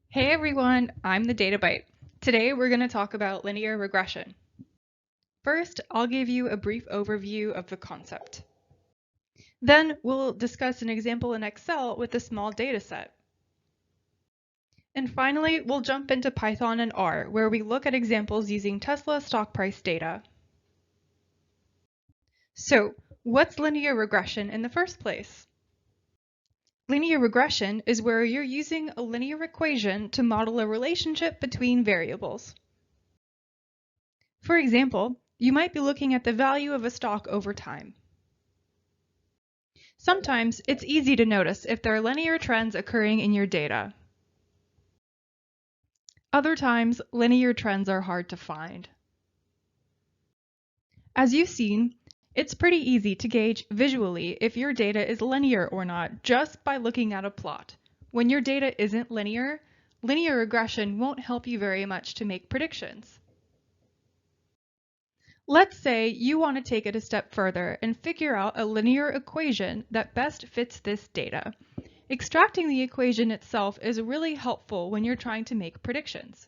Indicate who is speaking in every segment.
Speaker 1: Hey everyone, I'm the Data Byte. Today we're going to talk about linear regression. First, I'll give you a brief overview of the concept. Then we'll discuss an example in Excel with a small data set. And finally, we'll jump into Python and R, where we look at examples using Tesla stock price data. So, what's linear regression in the first place? Linear regression is where you're using a linear equation to model a relationship between variables. For example, you might be looking at the value of a stock over time. Sometimes it's easy to notice if there are linear trends occurring in your data. Other times, linear trends are hard to find. As you've seen, it's pretty easy to gauge visually if your data is linear or not just by looking at a plot. When your data isn't linear, linear regression won't help you very much to make predictions. Let's say you want to take it a step further and figure out a linear equation that best fits this data. Extracting the equation itself is really helpful when you're trying to make predictions.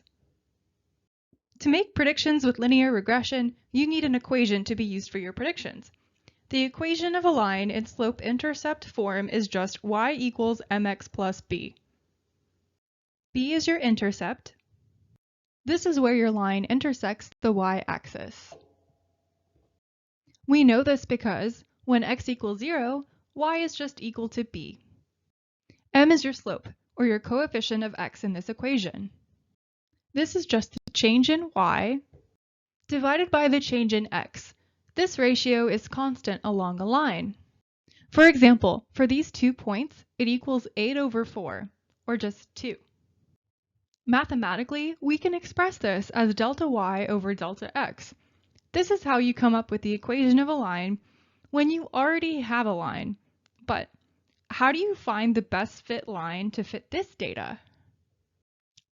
Speaker 1: To make predictions with linear regression, you need an equation to be used for your predictions. The equation of a line in slope-intercept form is just y equals mx plus b. B is your intercept. This is where your line intersects the y-axis. We know this because when x equals 0, y is just equal to b. M is your slope, or your coefficient of x in this equation. This is just the change in y divided by the change in x. This ratio is constant along a line. For example, for these 2 points, it equals 8 over 4, or just 2. Mathematically, we can express this as delta y over delta x. This is how you come up with the equation of a line when you already have a line. But how do you find the best fit line to fit this data?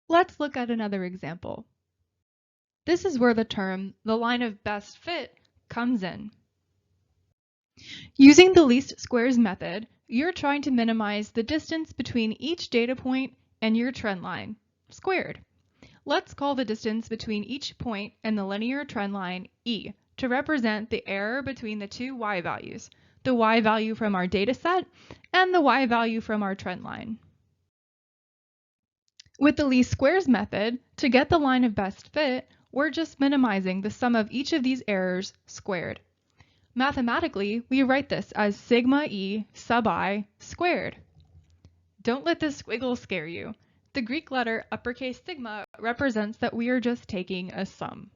Speaker 1: Let's look at another example. This is where the term, the line of best fit, comes in. Using the least squares method, you're trying to minimize the distance between each data point and your trend line, squared. Let's call the distance between each point and the linear trend line E to represent the error between the two y values, the y value from our data set and the y value from our trend line. With the least squares method, to get the line of best fit, we're just minimizing the sum of each of these errors squared. Mathematically, we write this as sigma e sub I squared. Don't let this squiggle scare you. The Greek letter uppercase sigma represents that we are just taking a sum.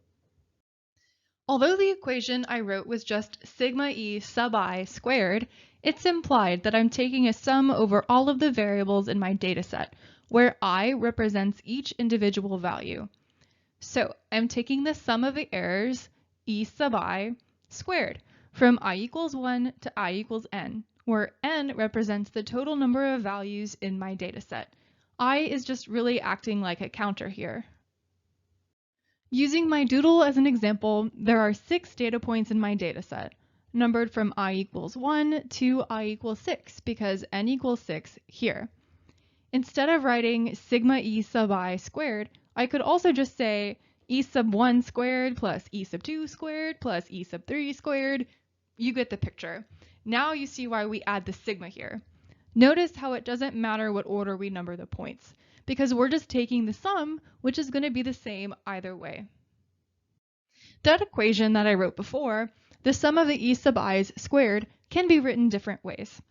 Speaker 1: Although the equation I wrote was just sigma e sub I squared, it's implied that I'm taking a sum over all of the variables in my dataset, where I represents each individual value. So I'm taking the sum of the errors, e sub I, squared, from I equals 1 to I equals n, where n represents the total number of values in my dataset. I is just really acting like a counter here. Using my doodle as an example, there are 6 data points in my dataset, numbered from I equals 1 to I equals 6 because n equals 6 here. Instead of writing sigma e sub I squared, I could also just say e sub 1 squared plus e sub 2 squared plus e sub 3 squared. You get the picture. Now you see why we add the sigma here. Notice how it doesn't matter what order we number the points, because we're just taking the sum, which is going to be the same either way. That equation that I wrote before, the sum of the e sub i's squared, can be written different ways.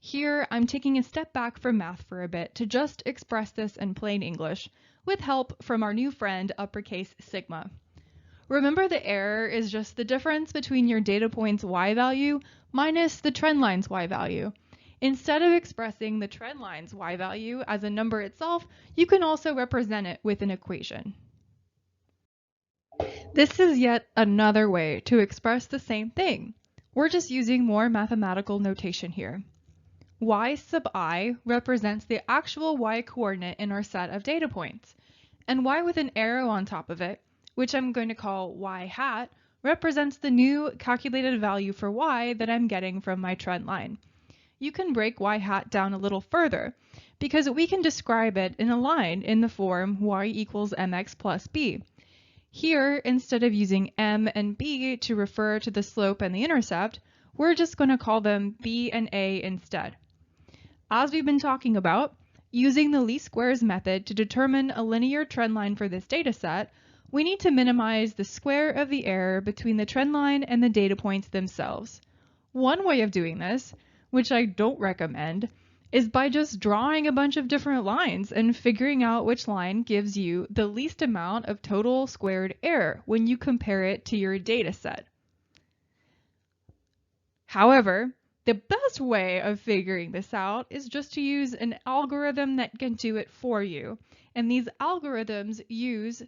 Speaker 1: Here, I'm taking a step back from math for a bit to just express this in plain English, with help from our new friend uppercase sigma. Remember, the error is just the difference between your data point's y value minus the trend line's y value. Instead of expressing the trend line's y value as a number itself, you can also represent it with an equation. This is yet another way to express the same thing. We're just using more mathematical notation here. Y sub I represents the actual y coordinate in our set of data points, and y with an arrow on top of it, which I'm going to call y hat, represents the new calculated value for y that I'm getting from my trend line. you can break y hat down a little further, because we can describe it in a line in the form y equals mx plus b. Here, instead of using m and b to refer to the slope and the intercept, we're just going to call them b and a instead. As we've been talking about, using the least squares method to determine a linear trend line for this data set, we need to minimize the square of the error between the trend line and the data points themselves. One way of doing this, which I don't recommend, is by just drawing a bunch of different lines and figuring out which line gives you the least amount of total squared error when you compare it to your data set. However, the best way of figuring this out is just to use an algorithm that can do it for you. And these algorithms use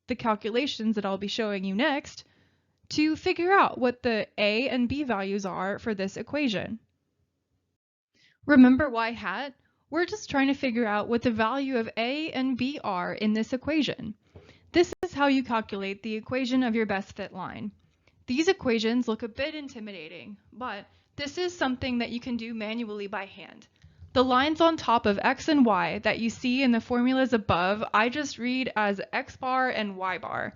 Speaker 1: the calculations that I'll be showing you next to figure out what the a and b values are for this equation. Remember y hat? We're just trying to figure out what the value of a and b are in this equation. This is how you calculate the equation of your best fit line. These equations look a bit intimidating, but this is something that you can do manually by hand. The lines on top of x and y that you see in the formulas above, I just read as x bar and y bar.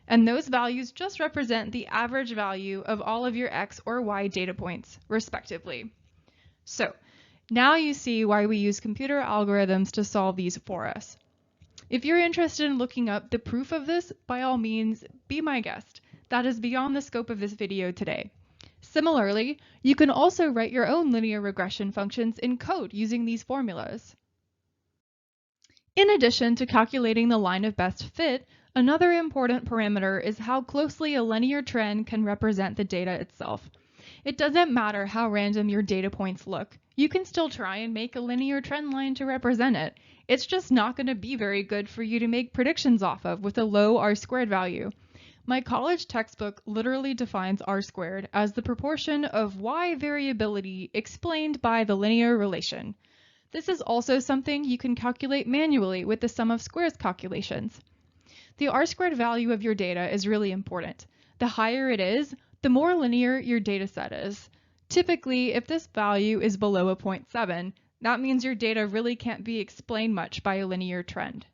Speaker 1: And those values just represent the average value of all of your x or y data points, respectively. So, now you see why we use computer algorithms to solve these for us. If you're interested in looking up the proof of this, by all means, be my guest. That is beyond the scope of this video today. Similarly, you can also write your own linear regression functions in code using these formulas. In addition to calculating the line of best fit, another important parameter is how closely a linear trend can represent the data itself. It doesn't matter how random your data points look. You can still try and make a linear trend line to represent it. It's just not going to be very good for you to make predictions off of with a low r-squared value. My college textbook literally defines r-squared as the proportion of y variability explained by the linear relation. This is also something you can calculate manually with the sum of squares calculations. The r-squared value of your data is really important. The higher it is, the more linear your data set is. Typically, if this value is below a 0.7, that means your data really can't be explained much by a linear trend.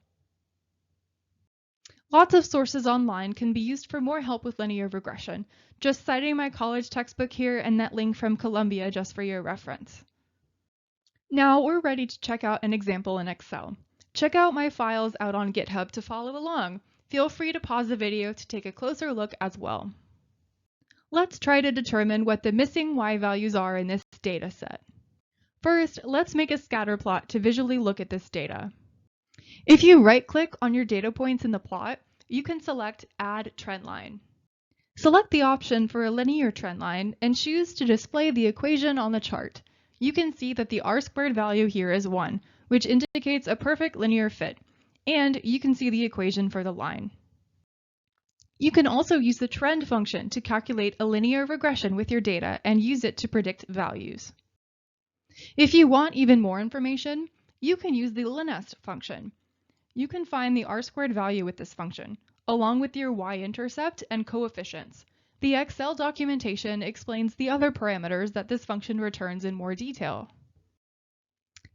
Speaker 1: Lots of sources online can be used for more help with linear regression. Just citing my college textbook here and that link from Columbia just for your reference. Now we're ready to check out an example in Excel. Check out my files out on GitHub to follow along. Feel free to pause the video to take a closer look as well. Let's try to determine what the missing y values are in this data set. First, let's make a scatter plot to visually look at this data. If you right-click on your data points in the plot, you can select Add Trend Line. Select the option for a linear trend line and choose to display the equation on the chart. You can see that the r-squared value here is 1, which indicates a perfect linear fit, and you can see the equation for the line. You can also use the trend function to calculate a linear regression with your data and use it to predict values. If you want even more information, you can use the linest function. You can find the r-squared value with this function, along with your y-intercept and coefficients. The Excel documentation explains the other parameters that this function returns in more detail.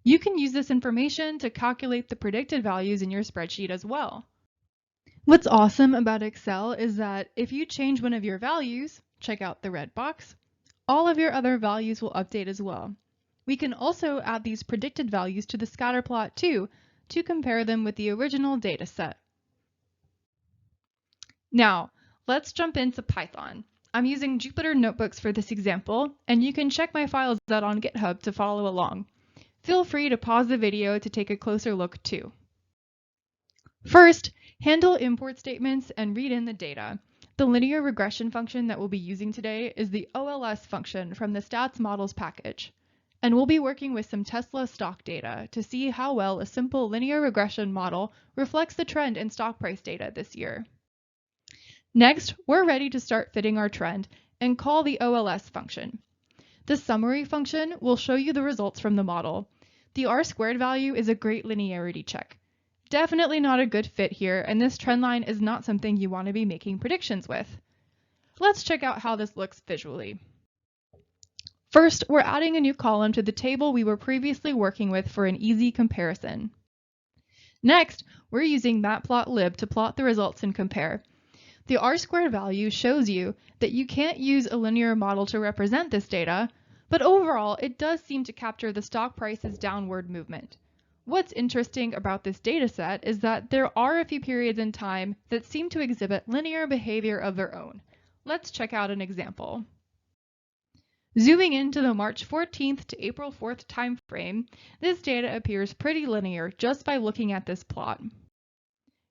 Speaker 1: You can use this information to calculate the predicted values in your spreadsheet as well. What's awesome about Excel is that if you change one of your values, check out the red box, all of your other values will update as well. We can also add these predicted values to the scatter plot too, to compare them with the original data set. Now, let's jump into Python. I'm using Jupyter Notebooks for this example, and you can check my files out on GitHub to follow along. Feel free to pause the video to take a closer look too. First, handle import statements and read in the data. The linear regression function that we'll be using today is the OLS function from the stats models package. And we'll be working with some Tesla stock data to see how well a simple linear regression model reflects the trend in stock price data this year. Next, we're ready to start fitting our trend and call the OLS function. The summary function will show you the results from the model. The r-squared value is a great linearity check. Definitely not a good fit here, and this trend line is not something you want to be making predictions with. Let's check out how this looks visually. First, we're adding a new column to the table we were previously working with for an easy comparison. Next, we're using matplotlib to plot the results and compare. The R-squared value shows you that you can't use a linear model to represent this data, but overall it does seem to capture the stock price's downward movement. What's interesting about this data set is that there are a few periods in time that seem to exhibit linear behavior of their own. Let's check out an example. Zooming into the March 14th to April 4th time frame, this data appears pretty linear just by looking at this plot.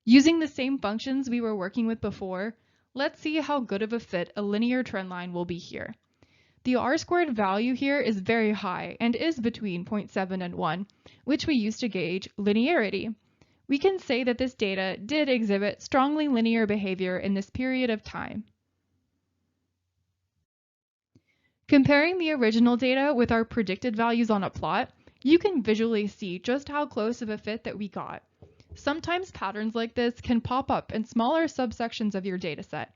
Speaker 1: Using the same functions we were working with before, let's see how good of a fit a linear trend line will be here. The R-squared value here is very high and is between 0.7 and 1, which we use to gauge linearity. We can say that this data did exhibit strongly linear behavior in this period of time. Comparing the original data with our predicted values on a plot, you can visually see just how close of a fit that we got. Sometimes patterns like this can pop up in smaller subsections of your dataset,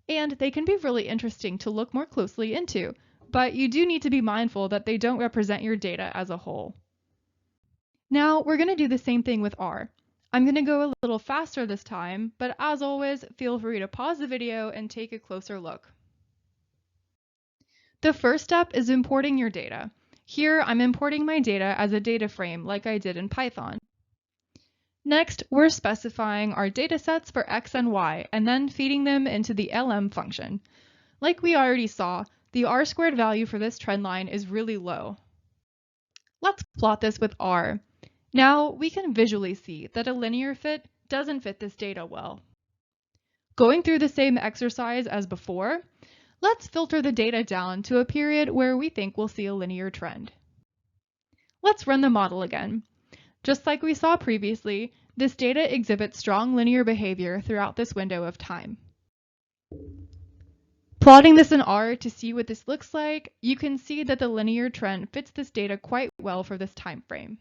Speaker 1: and they can be really interesting to look more closely into, but you do need to be mindful that they don't represent your data as a whole. Now we're going to do the same thing with R. I'm going to go a little faster this time, but as always, feel free to pause the video and take a closer look. The first step is importing your data. Here, I'm importing my data as a data frame like I did in Python. Next, we're specifying our datasets for X and Y and then feeding them into the LM function. Like we already saw, the R-squared value for this trend line is really low. Let's plot this with R. Now, we can visually see that a linear fit doesn't fit this data well. Going through the same exercise as before, let's filter the data down to a period where we think we'll see a linear trend. Let's run the model again. Just like we saw previously, this data exhibits strong linear behavior throughout this window of time. Plotting this in R to see what this looks like, you can see that the linear trend fits this data quite well for this time frame.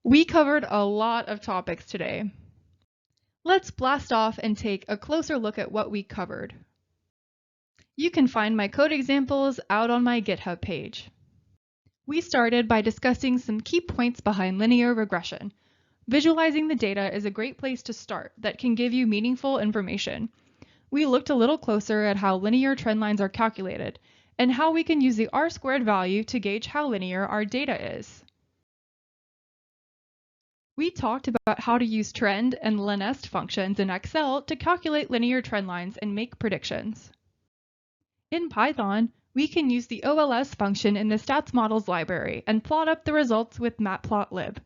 Speaker 1: We covered a lot of topics today. Let's blast off and take a closer look at what we covered. You can find my code examples out on my GitHub page. We started by discussing some key points behind linear regression. Visualizing the data is a great place to start that can give you meaningful information. We looked a little closer at how linear trend lines are calculated and how we can use the R-squared value to gauge how linear our data is. We talked about how to use trend and linest functions in Excel to calculate linear trend lines and make predictions. In Python, we can use the OLS function in the stats models library and plot up the results with matplotlib.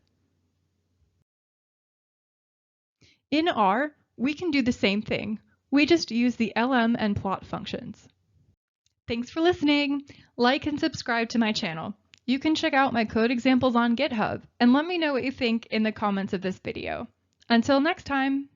Speaker 1: In R, we can do the same thing. We just use the LM and plot functions. Thanks for listening. Like and subscribe to my channel. You can check out my code examples on GitHub and let me know what you think in the comments of this video. Until next time.